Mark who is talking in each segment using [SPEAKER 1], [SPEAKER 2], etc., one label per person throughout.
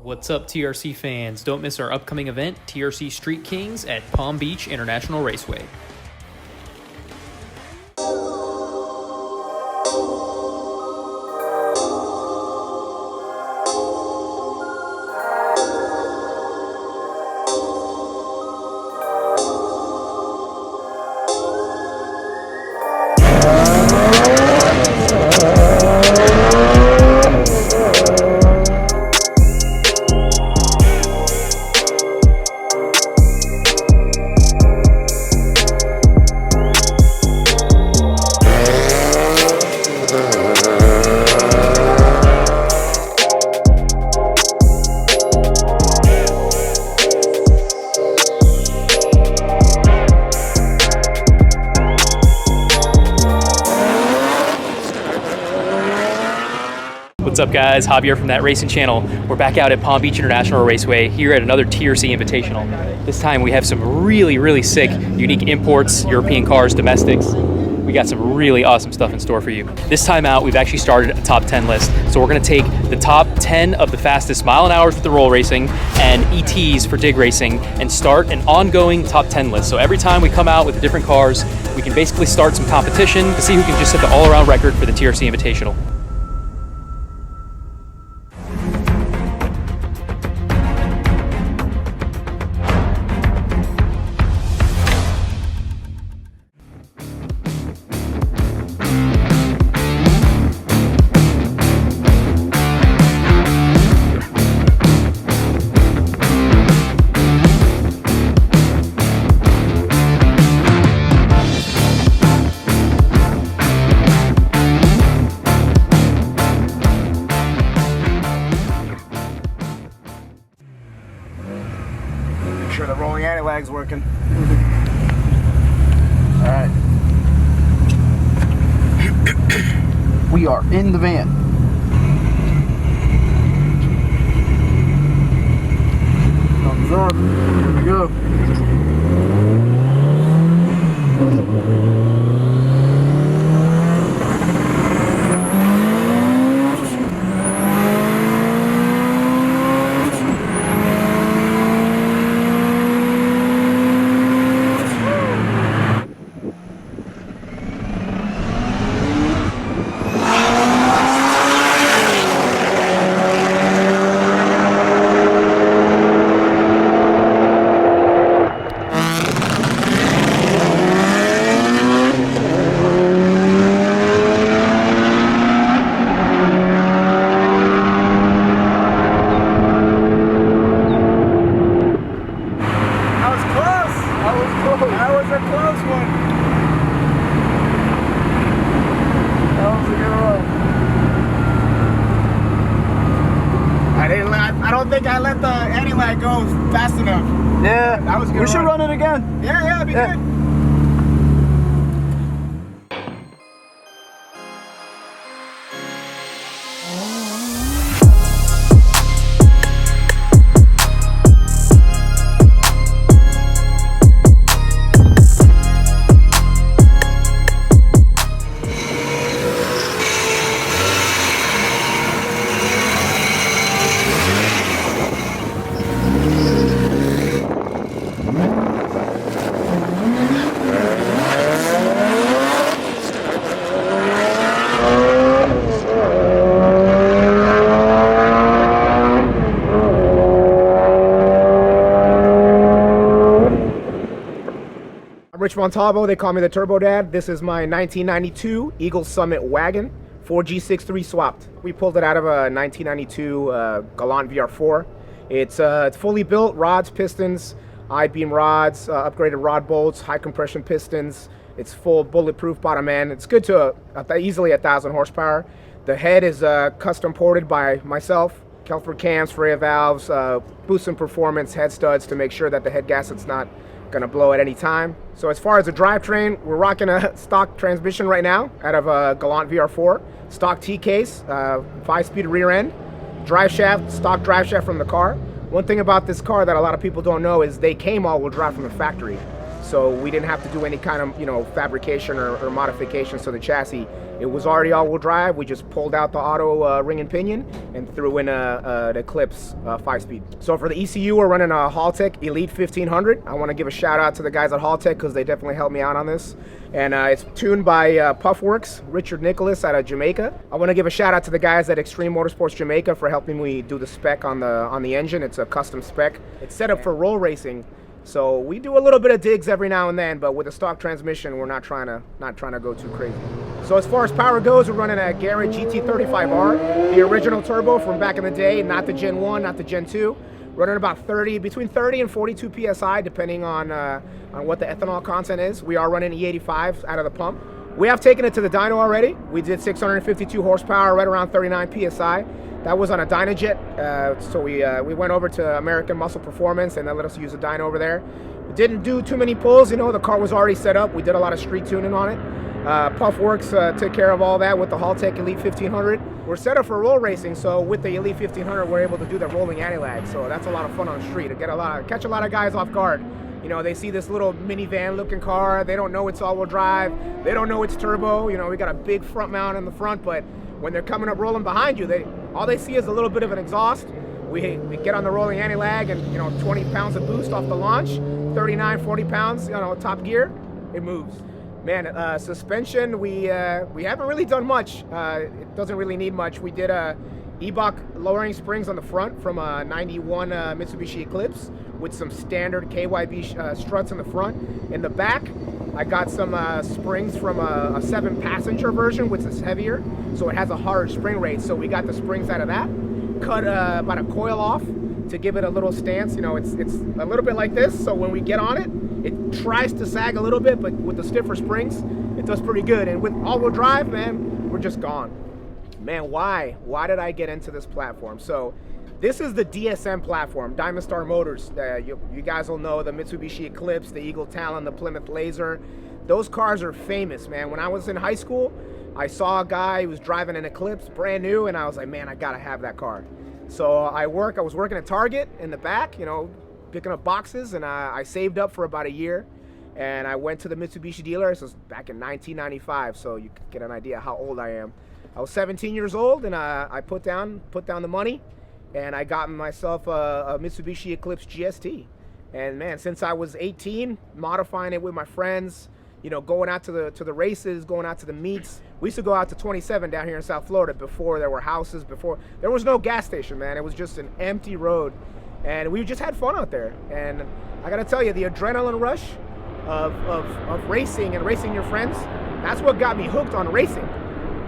[SPEAKER 1] What's up, TRC fans? Don't miss our upcoming event, TRC Street Kings at Palm Beach International Raceway. What's up, guys? Javier from That Racing Channel. We're back out at Palm Beach International Raceway here at another TRC Invitational. This time we have some really sick, unique imports, European cars, domestics. We got some really awesome stuff in store for you. This time out, we've actually started a top 10 list. So we're gonna take the top 10 of the fastest mile an hours for the roll racing and ETs for dig racing and start an ongoing top 10 list. So every time we come out with different cars, we can basically start some competition to see who can just set the all-around record for the TRC Invitational.
[SPEAKER 2] Sure the rolling anti-lag's working. All right. We are in the van. Thumbs up. Here we go. That was a close one. That was a good one. I don't think I let the anti-lag go fast enough. Yeah, that was a good. We should run it again. Yeah, it'd be good. Rich Montalvo, they call me the Turbo Dad. This is my 1992 Eagle Summit wagon, 4G63 swapped. We pulled it out of a 1992 Galant VR4. It's fully built, rods, pistons, I-beam rods, upgraded rod bolts, high compression pistons. It's full bulletproof bottom end. It's good to easily 1,000 horsepower. The head is custom ported by myself. Kelford cams, Freya valves, boosting performance, head studs to make sure that the head gasset's not gonna blow at any time. So as far as the drivetrain, we're rocking a stock transmission right now out of a Galant VR4, stock T-case, 5-speed rear end, drive shaft, stock drive shaft from the car. One thing about this car that a lot of people don't know is they came all-wheel drive from the factory. So we didn't have to do any kind of, you know, fabrication or modifications to the chassis. It was already all-wheel drive. We just pulled out the auto ring and pinion and threw in an Eclipse 5-speed. So for the ECU, we're running a Haltech Elite 1500. I want to give a shout out to the guys at Haltech because they definitely helped me out on this. And it's tuned by Puffworks, Richard Nicholas out of Jamaica. I want to give a shout out to the guys at Extreme Motorsports Jamaica for helping me do the spec on the engine. It's a custom spec. It's set up for roll racing. So we do a little bit of digs every now and then, but with a stock transmission, we're not trying to go too crazy. So as far as power goes, we're running a Garrett GT35R, the original turbo from back in the day, not the Gen 1, not the Gen 2. Running about between 30 and 42 PSI, depending on what the ethanol content is. We are running E85s out of the pump. We have taken it to the dyno already. We did 652 horsepower, right around 39 PSI. That was on a Dynojet, so we went over to American Muscle Performance and they let us use a dyno over there. We didn't do too many pulls, you know, the car was already set up. We did a lot of street tuning on it. Puffworks took care of all that with the Haltech Elite 1500. We're set up for roll racing, so with the Elite 1500, we're able to do the rolling anti-lag, so that's a lot of fun on the street. To catch a lot of guys off guard. You know, they see this little minivan looking car, they don't know it's all-wheel drive, they don't know it's turbo. You know, we got a big front mount in the front, but when they're coming up rolling behind you, all they see is a little bit of an exhaust. We get on the rolling anti-lag and, you know, 20 pounds of boost off the launch, 39, 40 pounds, you know, top gear, it moves. Man, suspension, we haven't really done much. It doesn't really need much. We did a EBOC lowering springs on the front from a 91 Mitsubishi Eclipse with some standard KYB struts in the front. In the back, I got some springs from a 7-passenger version, which is heavier, so it has a harder spring rate. So we got the springs out of that, cut about a coil off to give it a little stance. You know, it's a little bit like this, so when we get on it, it tries to sag a little bit, but with the stiffer springs, it does pretty good. And with all-wheel drive, man, we're just gone. Man, why? Why did I get into this platform? So this is the DSM platform, Diamond Star Motors. You guys will know the Mitsubishi Eclipse, the Eagle Talon, the Plymouth Laser. Those cars are famous, man. When I was in high school, I saw a guy who was driving an Eclipse, brand new, and I was like, man, I gotta have that car. So I was working at Target in the back, you know, picking up boxes, and I saved up for about a year. And I went to the Mitsubishi dealer. This was back in 1995, so you can get an idea how old I am. I was 17 years old, and I put down the money, and I got myself a Mitsubishi Eclipse GST. And man, since I was 18, modifying it with my friends, you know, going out to the races, going out to the meets. We used to go out to 27 down here in South Florida before there were houses, before there was no gas station, man. It was just an empty road, and we just had fun out there. And I gotta tell you, the adrenaline rush of racing and racing your friends, that's what got me hooked on racing.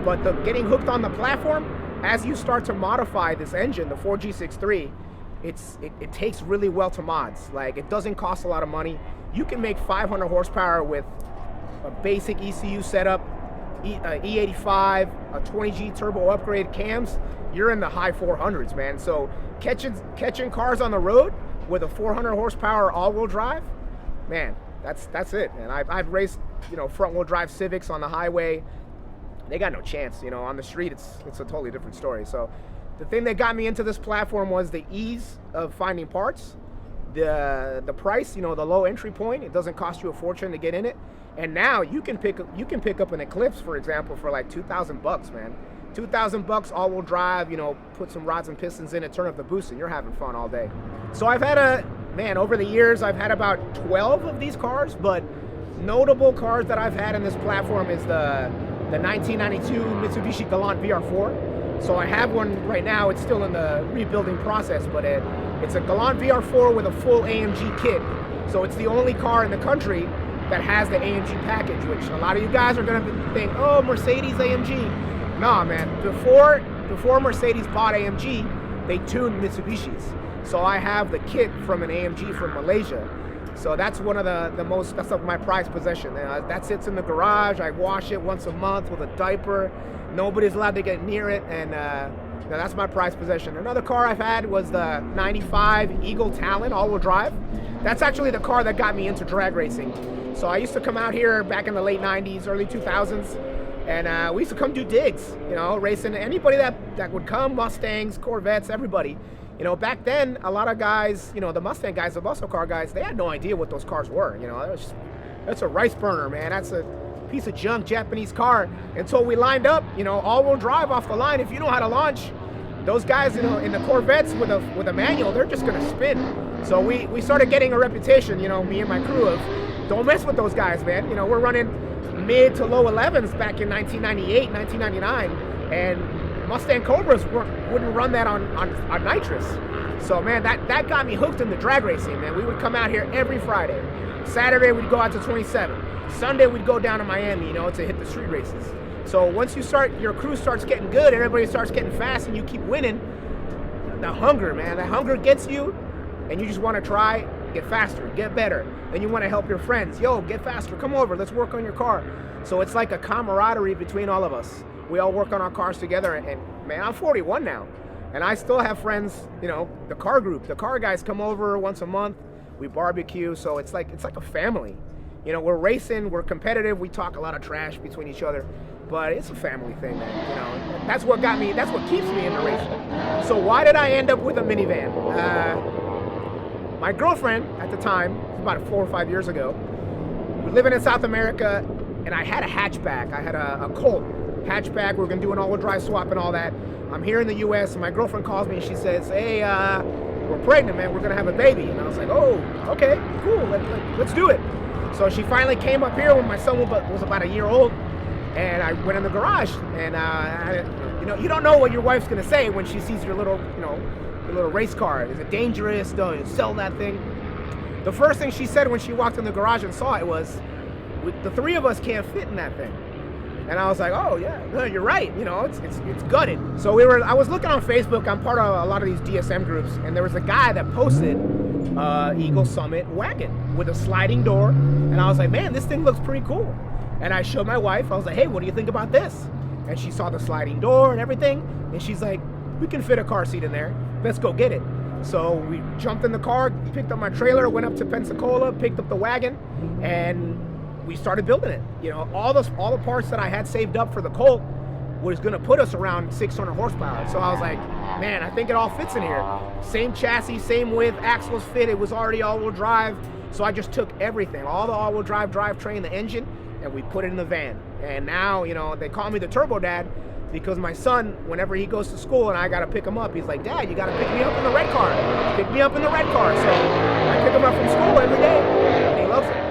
[SPEAKER 2] But getting hooked on the platform, as you start to modify this engine, the 4G63, it takes really well to mods. Like, it doesn't cost a lot of money. You can make 500 horsepower with a basic ECU setup, E85, a 20G turbo upgrade cams. You're in the high 400s, man. So catching cars on the road with a 400 horsepower all-wheel drive, man, that's it. And I've raced, you know, front-wheel drive Civics on the highway. They got no chance, you know. On the street, it's a totally different story. So the thing that got me into this platform was the ease of finding parts, the price, you know, the low entry point. It doesn't cost you a fortune to get in it. And now you can pick up an Eclipse, for example, for like $2,000, man. $2,000 all-wheel drive, you know, put some rods and pistons in it, turn up the boost, and you're having fun all day. So I've had over the years, I've had about 12 of these cars, but notable cars that I've had in this platform is the 1992 Mitsubishi Galant VR4. So I have one right now. It's still in the rebuilding process, but it's a Galant VR4 with a full AMG kit. So it's the only car in the country that has the AMG package, which a lot of you guys are gonna think, oh, Mercedes AMG. Nah, man, before Mercedes bought AMG, they tuned Mitsubishis. So I have the kit from an AMG from Malaysia. So that's one of that's my prized possession. That sits in the garage. I wash it once a month with a diaper. Nobody's allowed to get near it, and that's my prized possession. Another car I've had was the 95 Eagle Talon all-wheel drive. That's actually the car that got me into drag racing. So I used to come out here back in the late 90s, early 2000s, and we used to come do digs, you know, racing anybody that would come, Mustangs, Corvettes, everybody. You know, back then, a lot of guys, you know, the Mustang guys, the muscle car guys, they had no idea what those cars were. You know, that's a rice burner, man. That's a piece of junk Japanese car. Until we lined up, you know, all-wheel drive off the line. If you know how to launch, those guys, you know, in the Corvettes with a manual, they're just gonna spin. So we started getting a reputation, you know, me and my crew, of don't mess with those guys, man. You know, we're running mid to low 11s back in 1998, 1999, and Mustang Cobras wouldn't run that on nitrous. So man, that got me hooked in the drag racing, man. We would come out here every Friday. Saturday we'd go out to 27. Sunday we'd go down to Miami, you know, to hit the street races. So once your crew starts getting good, everybody starts getting fast, and you keep winning, the hunger, man, that hunger gets you, and you just want to try, get faster, get better. And you want to help your friends. Yo, get faster, come over, let's work on your car. So it's like a camaraderie between all of us. We all work on our cars together, and man, I'm 41 now, and I still have friends, you know, the car group. The car guys come over once a month, we barbecue, so it's like a family. You know, we're racing, we're competitive, we talk a lot of trash between each other, but it's a family thing, man. You know, that's what got me, that's what keeps me into racing. So why did I end up with a minivan? My girlfriend at the time, about 4 or 5 years ago, we were living in South America, and I had a hatchback. I had a Colt hatchback. We were gonna do an all-wheel drive swap and all that. I'm here in the US, and my girlfriend calls me and she says, hey, we're pregnant, man, we're gonna have a baby. And I was like, oh, okay, cool, let's do it. So she finally came up here when my son was about a year old, and I went in the garage, and you know, you don't know what your wife's gonna say when she sees your little, you know, your little race car. Is it dangerous? Don't you sell that thing? The first thing she said when she walked in the garage and saw it was, the three of us can't fit in that thing. And I was like, oh yeah, no, you're right. You know, it's gutted. So I was looking on Facebook. I'm part of a lot of these DSM groups, and there was a guy that posted Eagle Summit wagon with a sliding door, and I was like, man, this thing looks pretty cool. And I showed my wife. I was like, hey, what do you think about this? And she saw the sliding door and everything, and she's like, we can fit a car seat in there. Let's go get it. So we jumped in the car, picked up my trailer, went up to Pensacola, picked up the wagon, and we started building it. You know, all the parts that I had saved up for the Colt was gonna put us around 600 horsepower. So I was like, man, I think it all fits in here. Same chassis, same width, axles fit, it was already all-wheel drive. So I just took everything, all the all-wheel drive, drivetrain, the engine, and we put it in the van. And now, you know, they call me the Turbo Dad, because my son, whenever he goes to school and I gotta pick him up, he's like, Dad, you gotta pick me up in the red car. Pick me up in the red car. So I pick him up from school every day, and he loves it.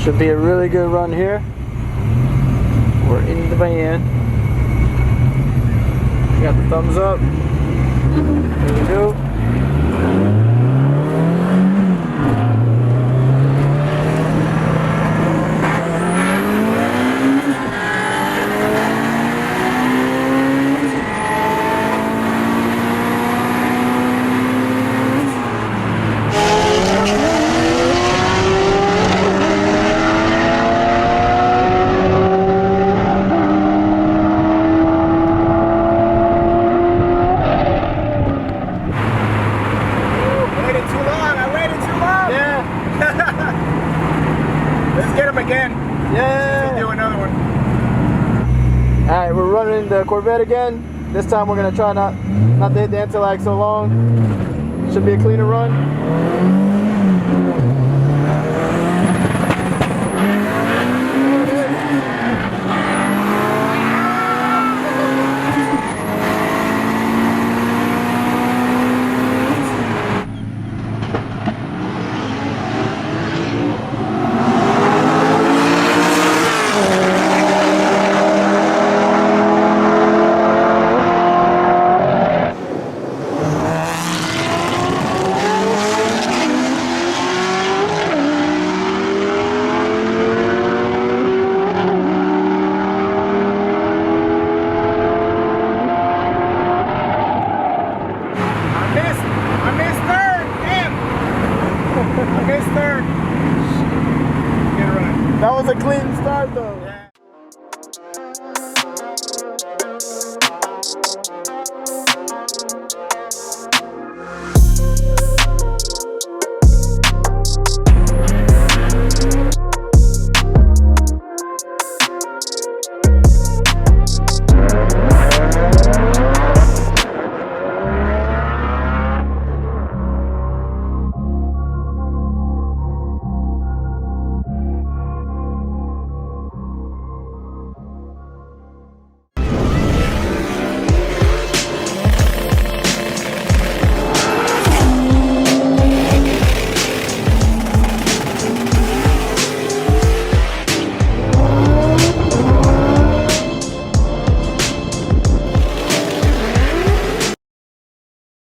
[SPEAKER 3] Should be a really good run here. We're in the van. We got the thumbs up. There we go. Alright, we're running the Corvette again. This time we're going to try not to hit the anti-lag so long. Should be a cleaner run. a clean start though.